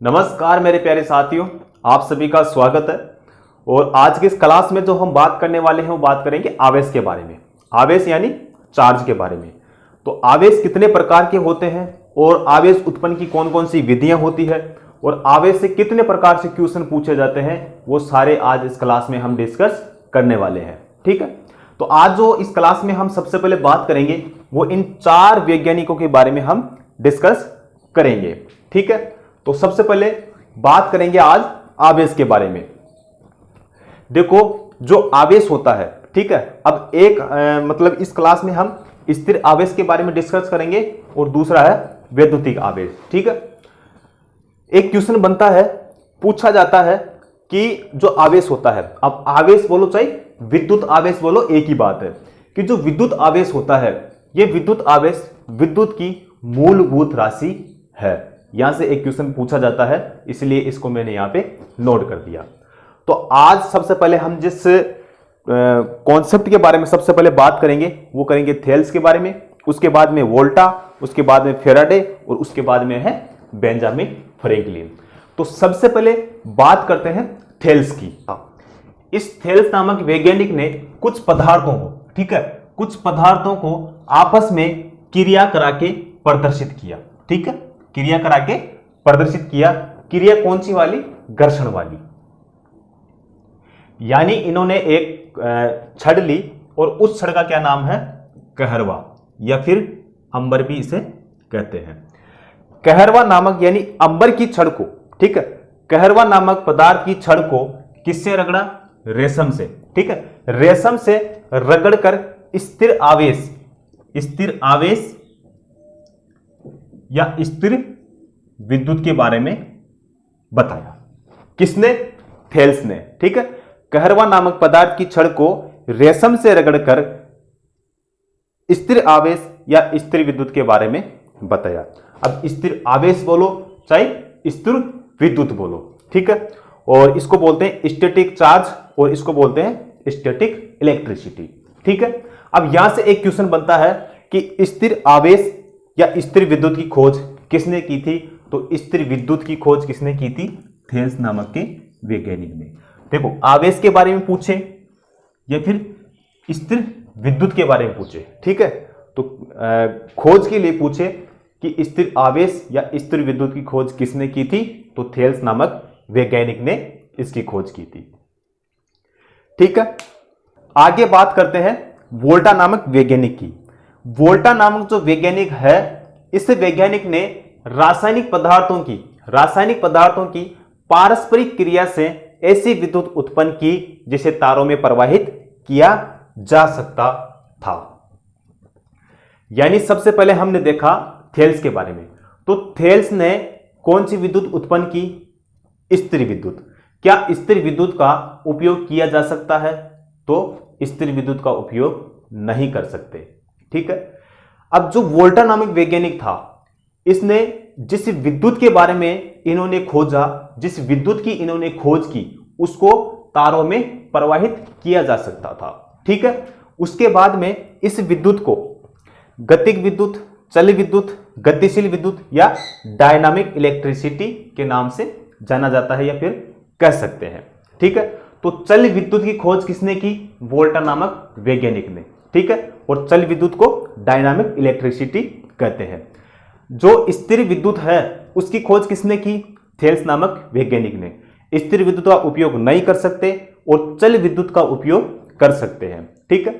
नमस्कार मेरे प्यारे साथियों, आप सभी का स्वागत है। और आज की इस क्लास में जो हम बात करने वाले हैं वो बात करेंगे आवेश के बारे में। आवेश यानी चार्ज के बारे में। तो आवेश कितने प्रकार के होते हैं और आवेश उत्पन्न की कौन कौन सी विधियां होती है और आवेश से कितने प्रकार से क्वेश्चन पूछे जाते हैं, वो सारे आज इस क्लास में हम डिस्कस करने वाले हैं। ठीक है, तो आज जो इस क्लास में हम सबसे पहले बात करेंगे वो इन चार वैज्ञानिकों के बारे में हम डिस्कस करेंगे। ठीक है, तो सबसे पहले बात करेंगे आज आवेश के बारे में। देखो, जो आवेश होता है, ठीक है, अब एक मतलब इस क्लास में हम स्थिर आवेश के बारे में डिस्कस करेंगे और दूसरा है वैद्युतिक आवेश। ठीक है, एक क्वेश्चन बनता है, पूछा जाता है कि जो आवेश होता है, अब आवेश बोलो चाहे विद्युत आवेश बोलो, एक ही बात है कि जो विद्युत आवेश होता है, यह विद्युत आवेश विद्युत की मूलभूत राशि है। यहां से एक क्वेश्चन पूछा जाता है, इसलिए इसको मैंने यहां पे नोट कर दिया। तो आज सबसे पहले हम जिस कॉन्सेप्ट के बारे में सबसे पहले बात करेंगे वो करेंगे थेल्स के बारे में, उसके बाद में वोल्टा, उसके बाद में फैराडे और उसके बाद में है बेंजामिन फ्रैंकलिन। तो सबसे पहले बात करते हैं थेल्स की। इस थेल्स नामक वैज्ञानिक ने कुछ पदार्थों को, ठीक है, कुछ पदार्थों को आपस में क्रिया करा के प्रदर्शित किया। ठीक है, क्रिया करा के प्रदर्शित किया। क्रिया कौन सी वाली? घर्षण वाली। यानी इन्होंने एक छड़ ली और उस छड़ का क्या नाम है? कहरवा, या फिर अंबर भी इसे कहते हैं। कहरवा नामक यानी अंबर की छड़ को, ठीक है, कहरवा नामक पदार्थ की छड़ को किससे रगड़ा? रेशम से। ठीक है, रेशम से रगड़कर स्थिर आवेश या स्थिर विद्युत के बारे में बताया। किसने? थेल्स ने। ठीक है, कहरवा नामक पदार्थ की छड़ को रेशम से रगड़कर स्थिर आवेश या स्थिर विद्युत के बारे में बताया। अब स्थिर आवेश बोलो चाहे स्थिर विद्युत बोलो, ठीक है, और इसको बोलते हैं स्टैटिक चार्ज और इसको बोलते हैं स्टैटिक इलेक्ट्रिसिटी। ठीक है, अब यहां से एक क्वेश्चन बनता है कि स्थिर आवेश या स्थिर विद्युत की खोज किसने की थी? तो स्थिर विद्युत की खोज किसने की थी? थेल्स नामक के वैज्ञानिक ने। देखो, आवेश के बारे में पूछे या फिर स्थिर विद्युत के बारे में पूछे, ठीक है, तो खोज के लिए पूछे कि स्थिर आवेश या स्थिर विद्युत की खोज किसने की थी? तो थेल्स नामक वैज्ञानिक ने इसकी खोज की थी। ठीक है, आगे बात करते हैं वोल्टा नामक वैज्ञानिक की। वोल्टा नामक जो वैज्ञानिक है, इस वैज्ञानिक ने रासायनिक पदार्थों की पारस्परिक क्रिया से ऐसी विद्युत उत्पन्न की जिसे तारों में प्रवाहित किया जा सकता था। यानी सबसे पहले हमने देखा थेल्स के बारे में। तो थेल्स ने कौन सी विद्युत उत्पन्न की? स्थिर विद्युत। क्या स्थिर विद्युत का उपयोग किया जा सकता है? तो स्थिर विद्युत का उपयोग नहीं कर सकते। ठीक है, अब जो वोल्टा नामक वैज्ञानिक था, इसने जिस विद्युत के बारे में इन्होंने खोजा, जिस विद्युत की इन्होंने खोज की, उसको तारों में प्रवाहित किया जा सकता था। ठीक है, उसके बाद में इस विद्युत को गतिक विद्युत, चल विद्युत, गतिशील विद्युत या डायनामिक इलेक्ट्रिसिटी के नाम से जाना जाता है या फिर कह सकते हैं। ठीक है, तो चल विद्युत की खोज किसने की? वोल्टा नामक वैज्ञानिक ने। ठीक है, और चल विद्युत को डायनामिक इलेक्ट्रिसिटी कहते हैं। जो स्थिर विद्युत है उसकी खोज किसने की? थेल्स नामक वैज्ञानिक ने। स्थिर विद्युत का उपयोग नहीं कर सकते और चल विद्युत का उपयोग कर सकते हैं। ठीक है,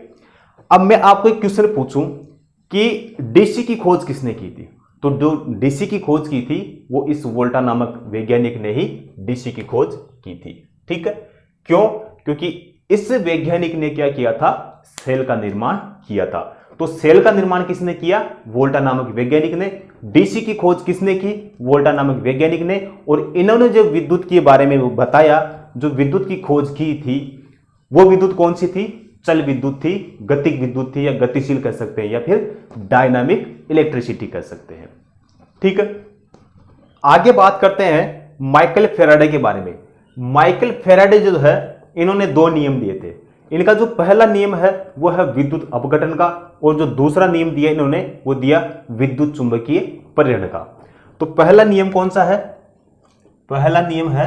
अब मैं आपको एक क्वेश्चन पूछूं कि डीसी की खोज किसने की थी? तो जो डीसी की खोज की थी वो इस वोल्टा नामक वैज्ञानिक ने ही डीसी की खोज की थी। ठीक है, क्यों? क्योंकि इस वैज्ञानिक ने क्या किया था? सेल का निर्माण किया था। तो सेल का निर्माण किसने किया? वोल्टा नामक वैज्ञानिक ने। डीसी की खोज किसने की? वोल्टा नामक वैज्ञानिक ने। और इन्होंने जो विद्युत के बारे में बताया, जो विद्युत की खोज की थी, वो विद्युत कौन सी थी? चल विद्युत थी, गतिक विद्युत थी, या गतिशील कह सकते हैं, या फिर डायनामिक इलेक्ट्रिसिटी कह सकते हैं। ठीक है, आगे बात करते हैं माइकल फैराडे के बारे में। माइकल फैराडे जो है, इन्होंने दो नियम दिए थे। इनका जो पहला नियम है वो है विद्युत अपघटन का, और जो दूसरा नियम दिया इन्होंने वो दिया विद्युत चुंबकीय परिवहन का। तो पहला नियम कौन सा है? पहला नियम है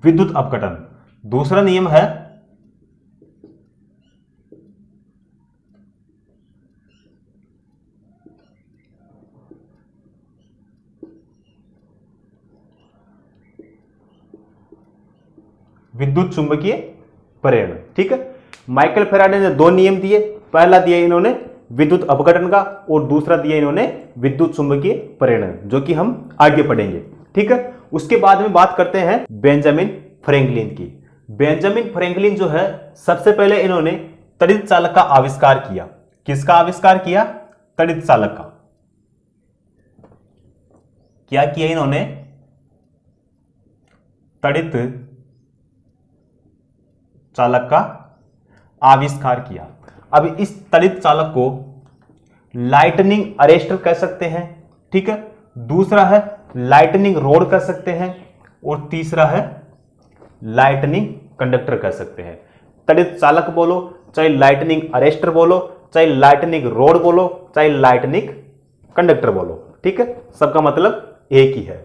विद्युत अपघटन, दूसरा नियम है विद्युत चुंबकीय प्रेरण। ठीक है, माइकल फैराडे ने दो नियम दिए, पहला दिया इन्होंने विद्युत अपघटन का और दूसरा दिया इन्होंने विद्युत चुंबकीय प्रेरण, जो कि हम आगे पढ़ेंगे। ठीक है, उसके बाद में बात करते हैं बेंजामिन फ्रैंकलिन की। बेंजामिन फ्रैंकलिन जो है, सबसे पहले इन्होंने तड़ित चालक का आविष्कार किया। किसका आविष्कार किया? तड़ित चालक का। क्या किया इन्होंने? तड़ित चालक का आविष्कार किया। अब इस तड़ित चालक को लाइटनिंग अरेस्टर कह सकते हैं। ठीक है, दूसरा है लाइटनिंग रोड कह सकते हैं और तीसरा है लाइटनिंग कंडक्टर कह सकते हैं। तड़ित चालक बोलो, चाहे लाइटनिंग अरेस्टर बोलो, चाहे लाइटनिंग रोड बोलो, चाहे लाइटनिंग कंडक्टर बोलो। ठीक है, सबका मतलब एक ही है।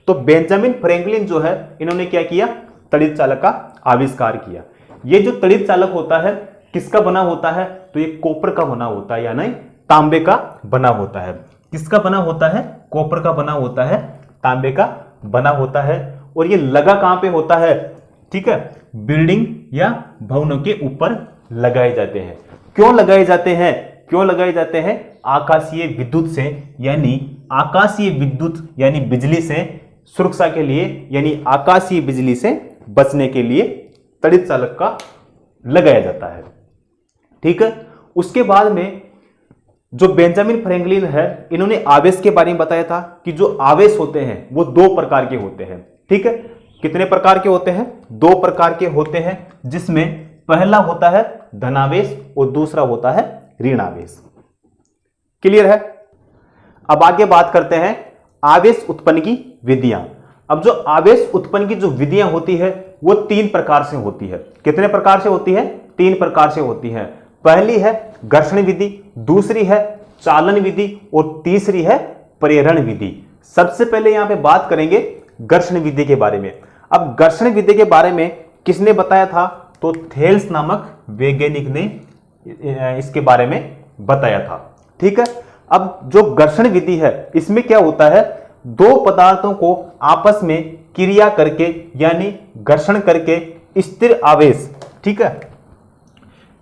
तो बेंजामिन फ्रैंकलिन जो है, इन्होंने क्या किया? तड़ित चालक का आविष्कार किया। ये जो तड़ित चालक होता है किसका बना होता है? तो ये कॉपर का बना होता है, यानी तांबे का बना होता है। किसका बना होता है? कॉपर का बना होता है, तांबे का बना होता है। और ये लगा कहां पे होता है? ठीक है, बिल्डिंग या भवनों के ऊपर लगाए जाते हैं। क्यों लगाए जाते हैं? क्यों लगाए जाते हैं? आकाशीय विद्युत से, यानी आकाशीय विद्युत यानी बिजली से सुरक्षा के लिए, यानी आकाशीय बिजली से बचने के लिए तड़ित चालक का लगाया जाता है। ठीक है, उसके बाद में जो बेंजामिन फ्रैंकलिन है, इन्होंने आवेश के बारे में बताया था कि जो आवेश होते हैं वो दो प्रकार के होते हैं। ठीक है, कितने प्रकार के होते हैं? दो प्रकार के होते हैं, जिसमें पहला होता है धनावेश और दूसरा होता है ऋणावेश। क्लियर है? अब आगे बात करते हैं आवेश उत्पन्न की विधियां। अब जो आवेश उत्पन्न की जो विधियां होती है वो तीन प्रकार से होती है। कितने प्रकार से होती है? तीन प्रकार से होती है। पहली है घर्षण विधि, दूसरी है चालन विधि और तीसरी है प्रेरण विधि। सबसे पहले यहां पे बात करेंगे घर्षण विधि के बारे में। अब घर्षण विधि के बारे में किसने बताया था? तो थेल्स नामक वैज्ञानिक ने इसके बारे में बताया था। ठीक है, अब जो घर्षण विधि है, इसमें क्या होता है? दो पदार्थों को आपस में क्रिया करके यानी घर्षण करके स्थिर आवेश, ठीक है,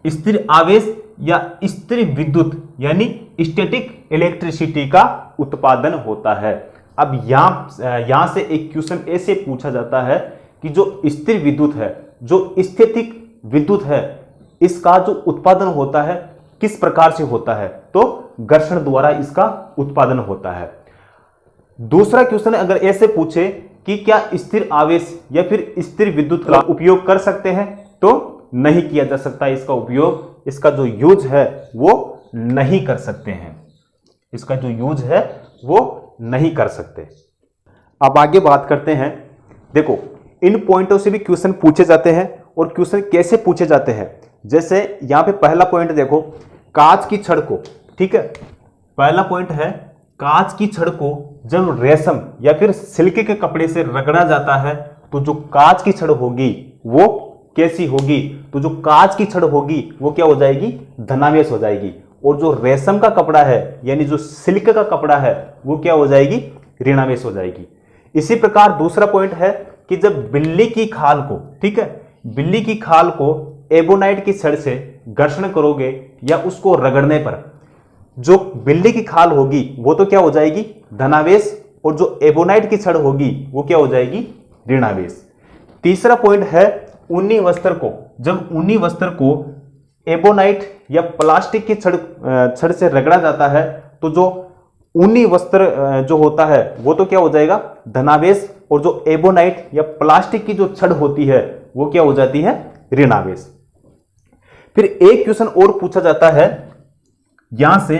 स्थिर आवेश या स्थिर विद्युत यानी स्टैटिक इलेक्ट्रिसिटी का उत्पादन होता है। अब यहां से एक क्वेश्चन ऐसे पूछा जाता है कि जो स्थिर विद्युत है, जो स्टैटिक विद्युत है, इसका जो उत्पादन होता है किस प्रकार से होता है? तो घर्षण द्वारा इसका उत्पादन होता है। दूसरा क्वेश्चन अगर ऐसे पूछे कि क्या स्थिर आवेश या फिर स्थिर विद्युत का उपयोग कर सकते हैं? तो नहीं किया जा सकता इसका उपयोग। इसका जो यूज है वो नहीं कर सकते हैं। इसका जो यूज है वो नहीं कर सकते। अब आगे बात करते हैं। देखो, इन पॉइंटों से भी क्वेश्चन पूछे जाते हैं और क्वेश्चन कैसे पूछे जाते हैं। जैसे यहां पे पहला पॉइंट देखो, कांच की छड़ को, ठीक है, पहला पॉइंट है कांच की छड़ को जब रेशम या फिर सिल्क के कपड़े से रगड़ा जाता है तो जो कांच की छड़ होगी वो कैसी होगी? तो जो कांच की छड़ होगी वो क्या हो जाएगी? धनावेश हो जाएगी। और जो रेशम का कपड़ा है यानी जो सिल्क का कपड़ा है वो क्या हो जाएगी? ऋणावेश हो जाएगी। इसी प्रकार दूसरा पॉइंट है कि जब बिल्ली की खाल को, ठीक है, बिल्ली की खाल को एबोनाइट की छड़ से घर्षण करोगे या उसको रगड़ने पर जो बिल्ली की खाल होगी वो तो क्या हो जाएगी? धनावेश। और जो एबोनाइट की छड़ होगी वो क्या हो जाएगी? ऋणावेश। तीसरा पॉइंट है ऊनी वस्त्र को, जब ऊनी वस्त्र को एबोनाइट या प्लास्टिक की छड़ से रगड़ा जाता है तो जो ऊनी वस्त्र जो होता है वो तो क्या हो जाएगा? धनावेश। और जो एबोनाइट या प्लास्टिक की जो छड़ होती है वो क्या हो जाती है? ऋणावेश। फिर एक क्वेश्चन और पूछा जाता है यहां से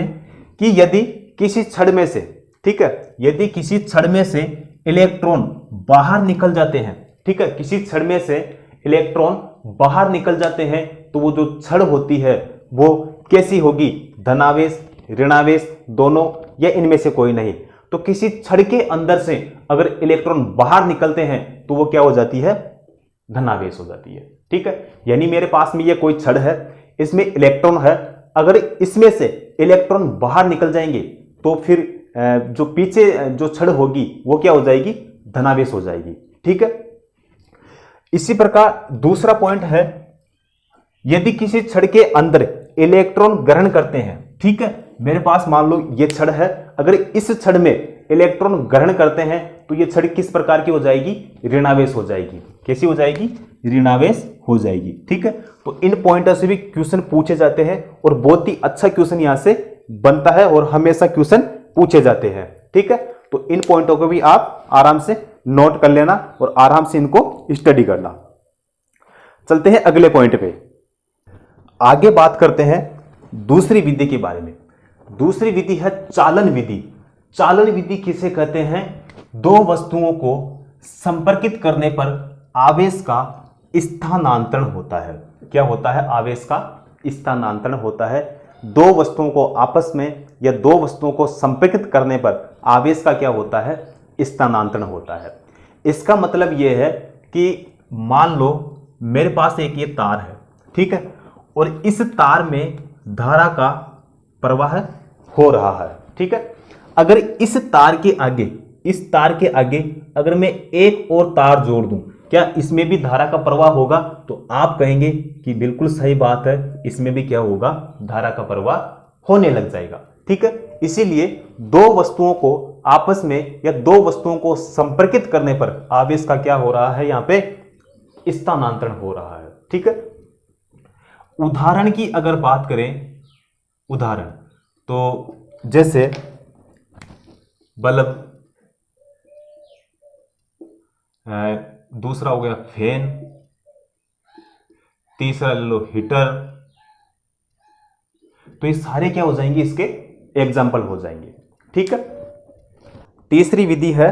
कि यदि किसी छड़ में से, ठीक है, यदि किसी छड़ में से इलेक्ट्रॉन बाहर निकल जाते हैं, ठीक है, किसी छड़ में से इलेक्ट्रॉन बाहर निकल जाते हैं तो वो जो छड़ होती है वो कैसी होगी, धनावेश, ऋणावेश, दोनों या इनमें से कोई नहीं। तो किसी छड़ के अंदर से अगर इलेक्ट्रॉन बाहर निकलते हैं तो वो क्या हो जाती है, धनावेश हो जाती है। ठीक है, यानी मेरे पास में ये कोई छड़ है, इसमें इलेक्ट्रॉन है, अगर इसमें से इलेक्ट्रॉन बाहर निकल जाएंगे तो फिर जो पीछे जो छड़ होगी वो क्या हो जाएगी, धनावेश हो जाएगी। ठीक है, इसी प्रकार दूसरा पॉइंट है, यदि किसी छड़ के अंदर इलेक्ट्रॉन ग्रहण करते हैं, ठीक है, मेरे पास मान लो ये छड़ है, अगर इस छड़ में इलेक्ट्रॉन ग्रहण करते हैं तो ये छड़ किस प्रकार की हो जाएगी, ऋणावेश हो जाएगी। कैसी हो जाएगी, ऋणावेश हो जाएगी। ठीक है, तो इन पॉइंटों से भी क्वेश्चन पूछे जाते हैं और बहुत ही अच्छा क्वेश्चन यहां से बनता है और हमेशा क्वेश्चन पूछे जाते हैं। ठीक है, तो इन पॉइंटों को भी आप आराम से नोट कर लेना और आराम से इनको स्टडी करना। चलते हैं अगले पॉइंट पे, आगे बात करते हैं दूसरी विधि के बारे में। दूसरी विधि है चालन विधि। चालन विधि किसे कहते हैं, दो वस्तुओं को संपर्कित करने पर आवेश का स्थानांतरण होता है। क्या होता है, आवेश का स्थानांतरण होता है। दो वस्तुओं को आपस में या दो वस्तुओं को संपर्कित करने पर आवेश का क्या होता है, स्थानांतरण होता है। इसका मतलब यह है कि मान लो मेरे पास एक ये तार है, ठीक है, और इस तार में धारा का प्रवाह हो रहा है। ठीक है, अगर इस तार के आगे अगर मैं एक और तार जोड़ दूं, क्या इसमें भी धारा का प्रवाह होगा? तो आप कहेंगे कि बिल्कुल सही बात है, इसमें भी क्या होगा, धारा का प्रवाह होने लग जाएगा। ठीक है, इसीलिए दो वस्तुओं को आपस में या दो वस्तुओं को संपर्कित करने पर आवेश का क्या हो रहा है, यहां पे स्थानांतरण हो रहा है। ठीक है, उदाहरण की अगर बात करें, उदाहरण तो जैसे बल्ब, दूसरा हो गया फैन, तीसरा ले लो हीटर, तो ये सारे क्या हो जाएंगे, इसके एग्जाम्पल हो जाएंगे। ठीक है, तीसरी विधि है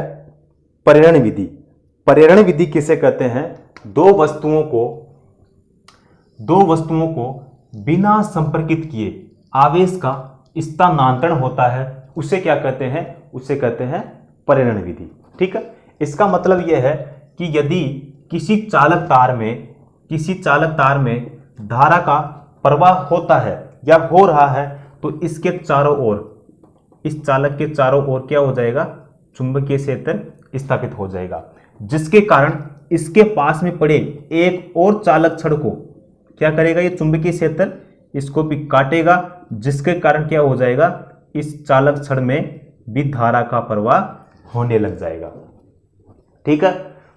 प्रेरण विधि। प्रेरण विधि किसे कहते हैं, दो वस्तुओं को बिना संपर्कित किए आवेश का स्थानांतरण होता है, उसे क्या कहते हैं, उसे कहते हैं प्रेरण विधि। ठीक है, इसका मतलब यह है कि यदि किसी चालक तार में धारा का प्रवाह होता है या हो रहा है तो इसके चारों ओर, इस चालक के चारों ओर क्या हो जाएगा, चुंबकीय क्षेत्र स्थापित हो जाएगा, जिसके कारण इसके पास में पड़े एक और चालक छड़ को क्या करेगा, ये चुंबकीय क्षेत्र इसको भी काटेगा, जिसके कारण क्या हो जाएगा, इस चालक छड़ में भी धारा का प्रवाह होने लग जाएगा। ठीक है,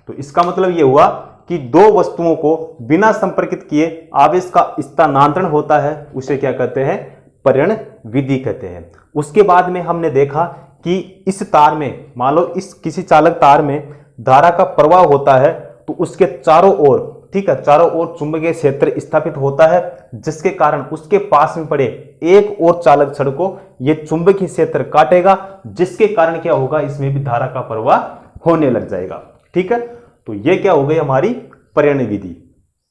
तो इसका मतलब यह हुआ कि दो वस्तुओं को बिना संपर्कित किए आवेश का स्थानांतरण होता है, उसे क्या कहते हैं, प्रेरण विधि कहते हैं। उसके बाद में हमने देखा कि इस तार में, मान लो इस किसी चालक तार में धारा का प्रवाह होता है तो उसके चारों ओर, ठीक है, चारों ओर चुंबकीय क्षेत्र स्थापित होता है, जिसके कारण उसके पास में पड़े एक और चालक छड़ को यह चुंबकीय क्षेत्र काटेगा, जिसके कारण क्या होगा, इसमें भी धारा का प्रवाह होने लग जाएगा। ठीक है, तो ये क्या हो गई हमारी प्रेरण विधि।